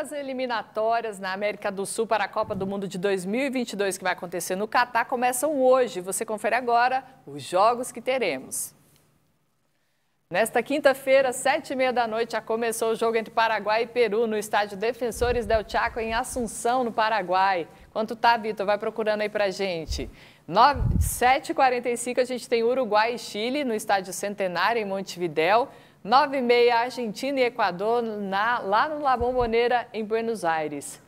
as eliminatórias na América do Sul para a Copa do Mundo de 2022, que vai acontecer no Catar, começam hoje. Você confere agora os jogos que teremos. Nesta quinta-feira, 7h30 da noite, já começou o jogo entre Paraguai e Peru no estádio Defensores del Chaco, em Assunção, no Paraguai. Quanto tá, Vitor? Vai procurando aí pra gente. 7h45 a gente tem Uruguai e Chile no estádio Centenário, em Montevidéu. 9h30, Argentina e Equador, lá no La Bombonera, em Buenos Aires.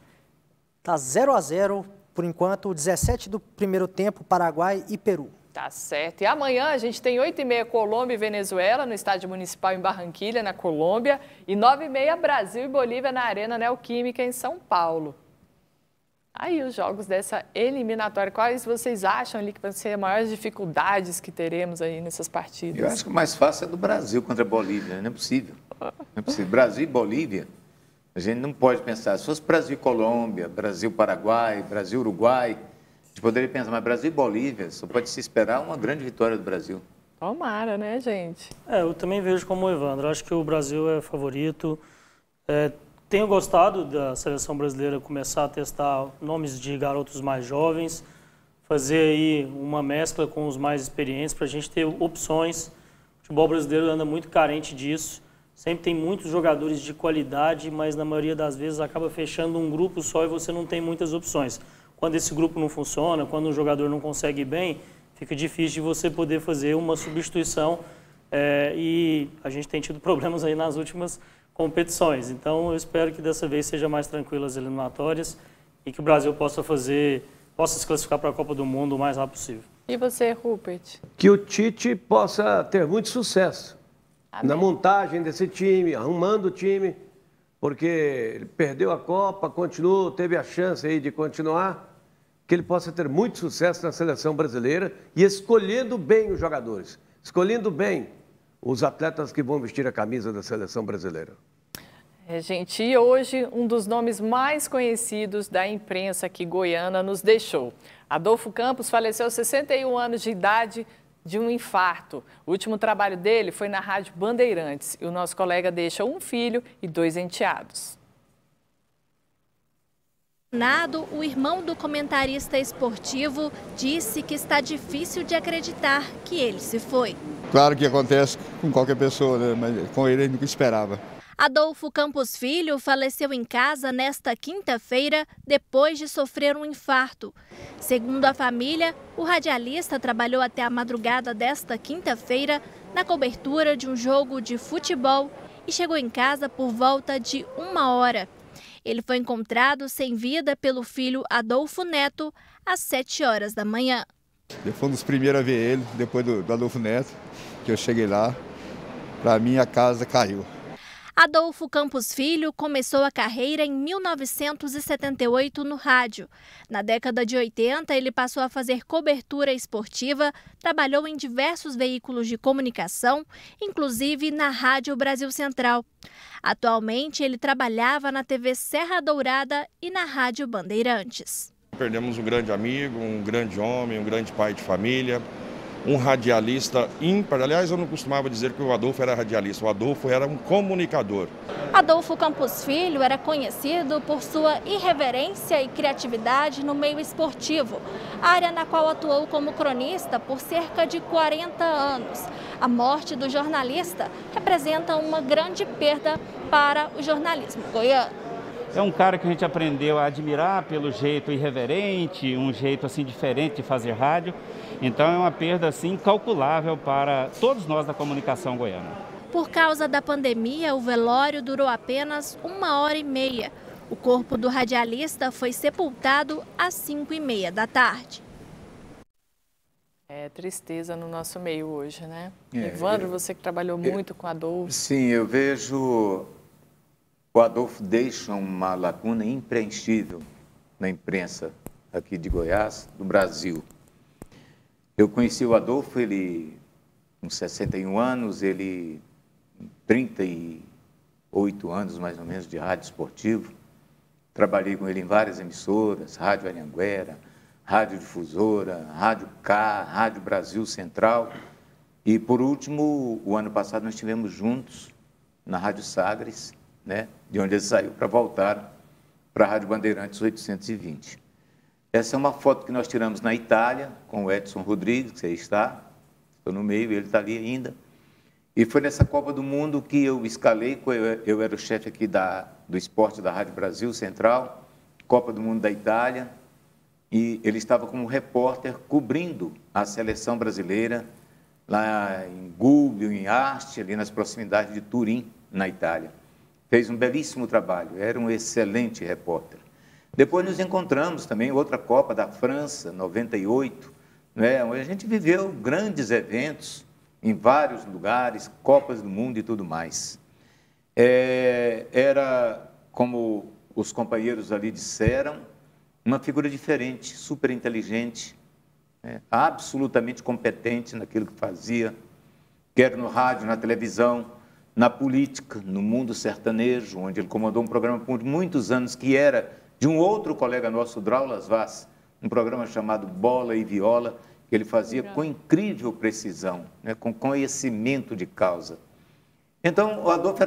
Tá 0-0, por enquanto, 17 do primeiro tempo, Paraguai e Peru. Tá certo. E amanhã a gente tem 8h30, Colômbia e Venezuela, no Estádio Municipal em Barranquilha, na Colômbia. E 9h30, Brasil e Bolívia, na Arena Neoquímica, em São Paulo. Aí os jogos dessa eliminatória, quais vocês acham ali que vão ser as maiores dificuldades que teremos aí nessas partidas? Eu acho que o mais fácil é do Brasil contra a Bolívia, não é possível. Não é possível. Brasil e Bolívia, a gente não pode pensar, se fosse Brasil e Colômbia, Brasil e Paraguai, Brasil e Uruguai, a gente poderia pensar, mas Brasil e Bolívia, só pode se esperar uma grande vitória do Brasil. Tomara, né, gente? Eu também vejo como o Evandro, acho que o Brasil é favorito. Tenho gostado da seleção brasileira começar a testar nomes de garotos mais jovens, fazer aí uma mescla com os mais experientes para a gente ter opções. O futebol brasileiro anda muito carente disso. Sempre tem muitos jogadores de qualidade, mas na maioria das vezes acaba fechando um grupo só e você não tem muitas opções. Quando esse grupo não funciona, quando um jogador não consegue ir bem, fica difícil de você poder fazer uma substituição. E a gente tem tido problemas aí nas últimas competições. Então, eu espero que dessa vez seja mais tranquilo as eliminatórias e que o Brasil possa se classificar para a Copa do Mundo o mais rápido possível. E você, Rupert? Que o Tite possa ter muito sucesso na montagem desse time, arrumando o time, porque ele perdeu a Copa, continuou, teve a chance aí de continuar, que ele possa ter muito sucesso na seleção brasileira e escolhendo bem os jogadores, escolhendo bem os atletas que vão vestir a camisa da seleção brasileira. Gente, e hoje um dos nomes mais conhecidos da imprensa aqui goiana nos deixou. Adolfo Campos faleceu aos 61 anos de idade de um infarto. O último trabalho dele foi na Rádio Bandeirantes e o nosso colega deixa um filho e 2 enteados. O irmão do comentarista esportivo disse que está difícil de acreditar que ele se foi. Claro que acontece com qualquer pessoa, né? Mas com ele nunca esperava. Adolfo Campos Filho faleceu em casa nesta quinta-feira depois de sofrer um infarto. Segundo a família, o radialista trabalhou até a madrugada desta quinta-feira na cobertura de um jogo de futebol e chegou em casa por volta de 1h. Ele foi encontrado sem vida pelo filho Adolfo Neto às 7h da manhã. Eu fui um dos primeiros a ver ele, depois do Adolfo Neto, que eu cheguei lá. Para mim, a casa caiu. Adolfo Campos Filho começou a carreira em 1978 no rádio. Na década de 80, ele passou a fazer cobertura esportiva, trabalhou em diversos veículos de comunicação, inclusive na Rádio Brasil Central. Atualmente, ele trabalhava na TV Serra Dourada e na Rádio Bandeirantes. Perdemos um grande amigo, um grande homem, um grande pai de família, um radialista ímpar. Aliás, eu não costumava dizer que o Adolfo era radialista, o Adolfo era um comunicador. Adolfo Campos Filho era conhecido por sua irreverência e criatividade no meio esportivo, área na qual atuou como cronista por cerca de 40 anos. A morte do jornalista representa uma grande perda para o jornalismo goiano. É um cara que a gente aprendeu a admirar pelo jeito irreverente, um jeito assim diferente de fazer rádio. Então é uma perda assim incalculável para todos nós da comunicação goiana. Por causa da pandemia, o velório durou apenas 1h30. O corpo do radialista foi sepultado às 5h30 da tarde. É tristeza no nosso meio hoje, né? Evandro, você que trabalhou muito com Adolfo. Sim, eu vejo o Adolfo deixa uma lacuna impreenchível na imprensa aqui de Goiás, do Brasil. Eu conheci o Adolfo, ele com 61 anos, ele 38 anos mais ou menos de rádio esportivo. Trabalhei com ele em várias emissoras, Rádio Anhanguera, Rádio Difusora, Rádio K, Rádio Brasil Central. E, por último, o ano passado nós estivemos juntos na Rádio Sagres, né, de onde ele saiu para voltar para a Rádio Bandeirantes 820. Essa é uma foto que nós tiramos na Itália, com o Edson Rodrigues, que aí está, estou no meio, ele está ali ainda. E foi nessa Copa do Mundo que eu escalei, eu era o chefe aqui do esporte da Rádio Brasil Central, Copa do Mundo da Itália, e ele estava como repórter cobrindo a seleção brasileira lá em Gubbio, em Asti, ali nas proximidades de Turim, na Itália. Fez um belíssimo trabalho, era um excelente repórter. Depois nos encontramos também, outra Copa da França, 98, né, onde a gente viveu grandes eventos em vários lugares, Copas do Mundo e tudo mais. Era, como os companheiros ali disseram, uma figura diferente, super inteligente, né, absolutamente competente naquilo que fazia, quer no rádio, na televisão, na política, no mundo sertanejo, onde ele comandou um programa por muitos anos que era de um outro colega nosso, Draulas Vaz, um programa chamado Bola e Viola, que ele fazia com incrível precisão, né, com conhecimento de causa. Então, o Adolfo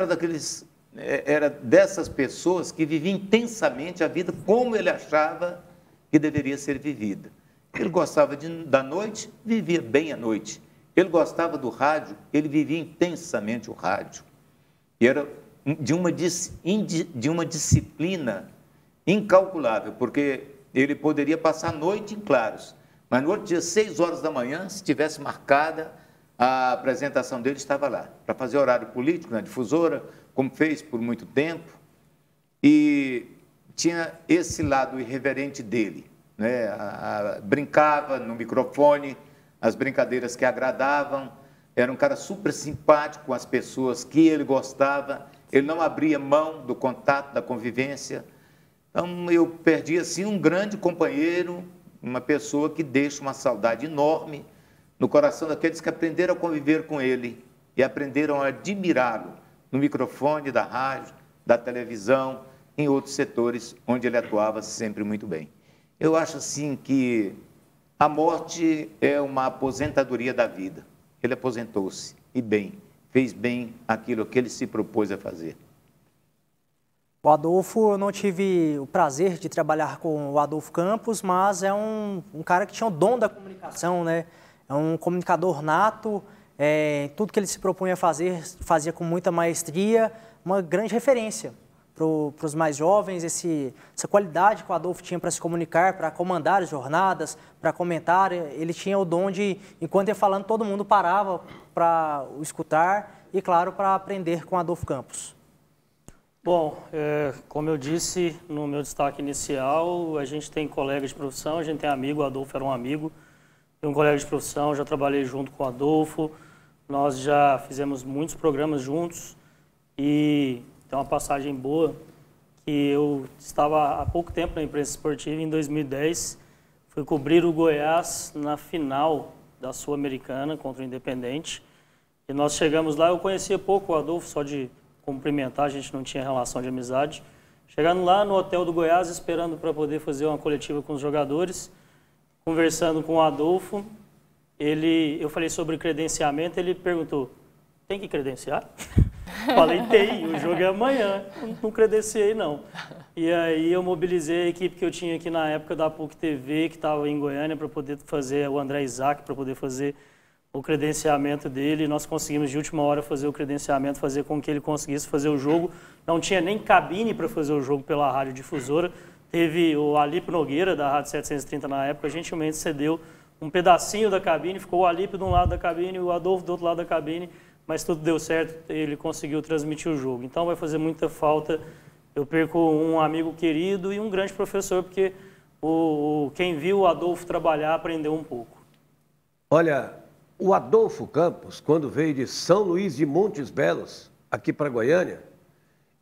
era dessas pessoas que viviam intensamente a vida como ele achava que deveria ser vivida. Ele gostava da noite, vivia bem a noite. Ele gostava do rádio, ele vivia intensamente o rádio. E era de uma disciplina incalculável, porque ele poderia passar a noite em claros, mas no outro dia, 6 horas da manhã, se tivesse marcada, a apresentação dele estava lá, para fazer horário político na difusora, como fez por muito tempo, e tinha esse lado irreverente dele, né? Brincava no microfone, as brincadeiras que agradavam, era um cara super simpático com as pessoas que ele gostava, ele não abria mão do contato, da convivência. Então, eu perdi, assim, um grande companheiro, uma pessoa que deixa uma saudade enorme no coração daqueles que aprenderam a conviver com ele e aprenderam a admirá-lo no microfone da rádio, da televisão, em outros setores onde ele atuava sempre muito bem. Eu acho, assim, que a morte é uma aposentadoria da vida. Ele aposentou-se, e bem, fez bem aquilo que ele se propôs a fazer. O Adolfo, eu não tive o prazer de trabalhar com o Adolfo Campos, mas é um cara que tinha o dom da comunicação, né? É um comunicador nato, tudo que ele se propunha a fazer, fazia com muita maestria, uma grande referência para os mais jovens, essa qualidade que o Adolfo tinha para se comunicar, para comandar as jornadas, para comentar. Ele tinha o dom de, enquanto ia falando, todo mundo parava para o escutar e, claro, para aprender com o Adolfo Campos. Bom, como eu disse no meu destaque inicial, a gente tem colegas de profissão, a gente tem amigo, o Adolfo era um amigo, tem um colega de profissão, já trabalhei junto com o Adolfo, nós já fizemos muitos programas juntos e tem uma passagem boa que eu estava há pouco tempo na imprensa esportiva, em 2010, fui cobrir o Goiás na final da Sul-Americana contra o Independente e nós chegamos lá, eu conhecia pouco o Adolfo, só de cumprimentar, a gente não tinha relação de amizade. Chegando lá no hotel do Goiás, esperando para poder fazer uma coletiva com os jogadores, conversando com o Adolfo, eu falei sobre credenciamento, ele perguntou, tem que credenciar? Falei, tem, o jogo é amanhã, não credenciei não. E aí eu mobilizei a equipe que eu tinha aqui na época da PUC TV, que estava em Goiânia, para poder fazer, o André Isaac, para poder fazer o credenciamento dele, nós conseguimos de última hora fazer o credenciamento, fazer com que ele conseguisse fazer o jogo. Não tinha nem cabine para fazer o jogo pela rádio difusora. Teve o Alipe Nogueira, da Rádio 730 na época, gentilmente cedeu um pedacinho da cabine, ficou o Alipe de um lado da cabine e o Adolfo do outro lado da cabine, mas tudo deu certo, ele conseguiu transmitir o jogo. Então vai fazer muita falta, eu perco um amigo querido e um grande professor, porque quem viu o Adolfo trabalhar aprendeu um pouco. Olha, o Adolfo Campos, quando veio de São Luís de Montes Belos, aqui para Goiânia,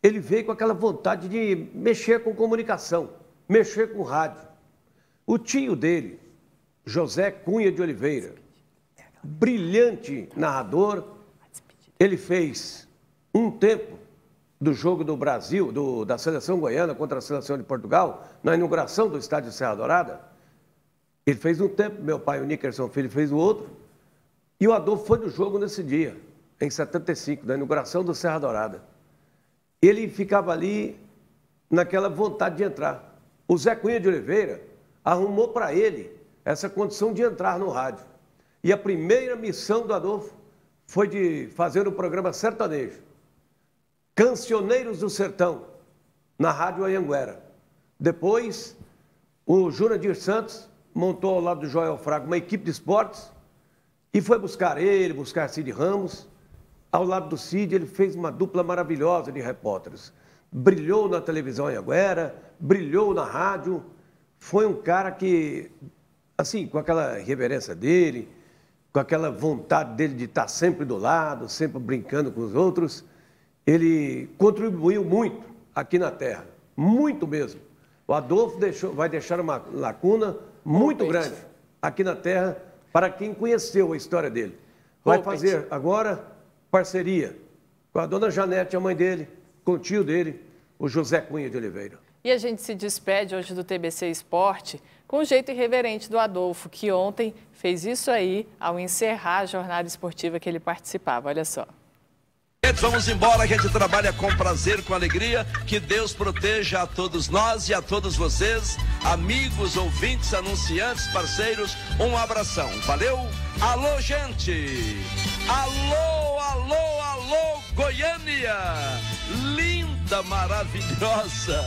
ele veio com aquela vontade de mexer com comunicação, mexer com rádio. O tio dele, José Cunha de Oliveira, brilhante narrador, ele fez um tempo do jogo do Brasil, da seleção goiana contra a seleção de Portugal, na inauguração do estádio Serra Dourada. Ele fez um tempo, meu pai, o Nickerson Filho, fez o outro. E o Adolfo foi no jogo nesse dia, em 75, na inauguração do Serra Dourada. Ele ficava ali naquela vontade de entrar. O Zé Cunha de Oliveira arrumou para ele essa condição de entrar no rádio. E a primeira missão do Adolfo foi de fazer um programa sertanejo, Cancioneiros do Sertão, na Rádio Anhanguera. Depois, o Jurandir Santos montou ao lado do Joel Fraga uma equipe de esportes e foi buscar ele, buscar Cid Ramos. Ao lado do Cid, ele fez uma dupla maravilhosa de repórteres. Brilhou na televisão Anhanguera, brilhou na rádio. Foi um cara que, assim, com aquela reverência dele, com aquela vontade dele de estar sempre do lado, sempre brincando com os outros, ele contribuiu muito aqui na terra, muito mesmo. O Adolfo vai deixar uma lacuna muito grande aqui na terra para quem conheceu a história dele. Vai fazer agora parceria com a dona Janete, a mãe dele, com o tio dele, o José Cunha de Oliveira. E a gente se despede hoje do TBC Esporte com o jeito irreverente do Adolfo, que ontem fez isso aí ao encerrar a jornada esportiva que ele participava. Olha só. Vamos embora, a gente trabalha com prazer, com alegria. Que Deus proteja a todos nós e a todos vocês, amigos, ouvintes, anunciantes, parceiros. Um abração. Valeu? Alô, gente! Alô, alô, alô, Goiânia! Linda, maravilhosa!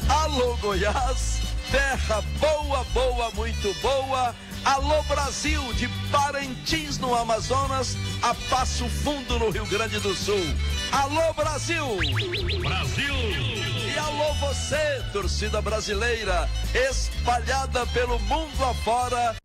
Alô, Goiás! Terra boa, boa, muito boa! Alô, Brasil, de Parintins, no Amazonas, a Passo Fundo, no Rio Grande do Sul. Alô, Brasil! Brasil! E alô, você, torcida brasileira, espalhada pelo mundo afora.